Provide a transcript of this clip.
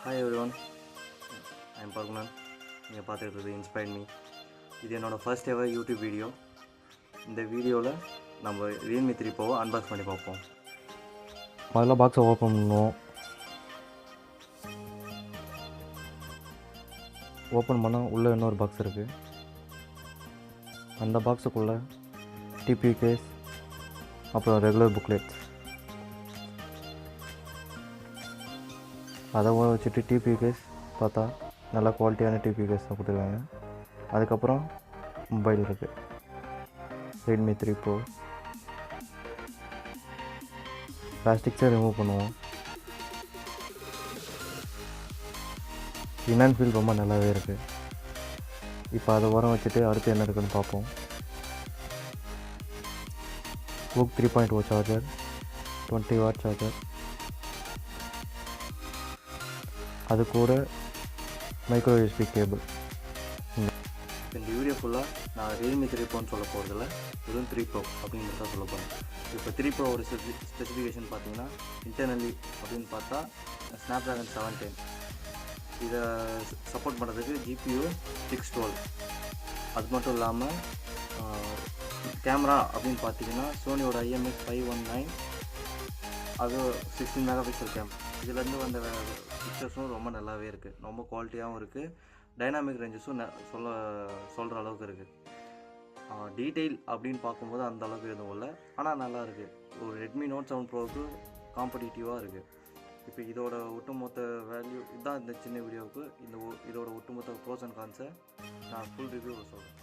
Hi everyone, I am Parkunan. You பார்த்துட்டு inspired me. இது என்னோட ஃபர்ஸ்ட் எவர் யூடியூப் வீடியோ. இந்த வீடியோவில் நம்ம Realme 3 Pro அன்பாக்ஸ் பண்ணி பார்ப்போம். முதல்ல பாக்ஸை ஓப்பன் பண்ணுவோம். ஓப்பன் பண்ணால் உள்ளே இன்னொரு பாக்ஸ் இருக்குது. அந்த பாக்ஸுக்குள்ளே டிபி கேஸ் அப்புறம் ரெகுலர் புக்லெட்ஸ். அதை வச்சுட்டு டிபி கேஸ் பார்த்தா நல்லா குவாலிட்டியான டிபி கேஸ் தான் கொடுத்துருக்காங்க. அதுக்கப்புறம் மொபைல் இருக்குது, Realme 3 Pro. பிளாஸ்டிக்ஸை ரிமூவ் பண்ணுவோம். இன் ஃபீல் ரொம்ப நல்லாவே இருக்குது. இப்போ அதை உரம் வச்சுட்டு அடுத்து என்ன இருக்குன்னு பார்ப்போம். புக் 3.0 சார்ஜர், 20 வாட் சார்ஜர், அது கூட மைக்ரோ யூஎஸ்பி கேபிள். இந்த வீடியோ ஃபுல்லாக நான் Realme 3 Proன்னு சொல்ல போகிறதில்ல, வெறும் 3 Pro அப்படிங்கிறத சொல்ல போகிறேன். இப்போ 3 Pro ஒரு ஸ்பெசிஃபிகேஷன் பார்த்தீங்கன்னா இன்டர்னலி அப்படின்னு பார்த்தா ஸ்னாப்ட்ராகன் 710. இதை சப்போர்ட் பண்ணுறதுக்கு GPU 612. அது மட்டும் இல்லாமல் கேமரா அப்படின்னு பார்த்தீங்கன்னா சோனியோட IMX 519, அது 16 மெகாபிக்சல் கேமரா. இதுலேருந்து வந்த பிக்சர்ஸும் ரொம்ப நல்லாவே இருக்குது, ரொம்ப குவாலிட்டியாகவும் இருக்குது. டைனாமிக் ரேஞ்சஸும் சொல்கிற அளவுக்கு இருக்குது. டீட்டெயில் அப்படின்னு பார்க்கும்போது அந்த அளவுக்கு எதுவும் இல்லை, ஆனால் நல்லா இருக்குது. ஒரு Redmi Note 7 Proவுக்கு காம்படிட்டிவாக இருக்குது. இப்போ இதோட ஒட்டுமொத்த வேல்யூ இதுதான். இந்த சின்ன வீடியோவுக்கு இதோட ஒட்டுமொத்த ப்ரோஸ் அண்ட் கான்ஸை நான் ஃபுல் ரிவ்யூவில் சொல்கிறேன்.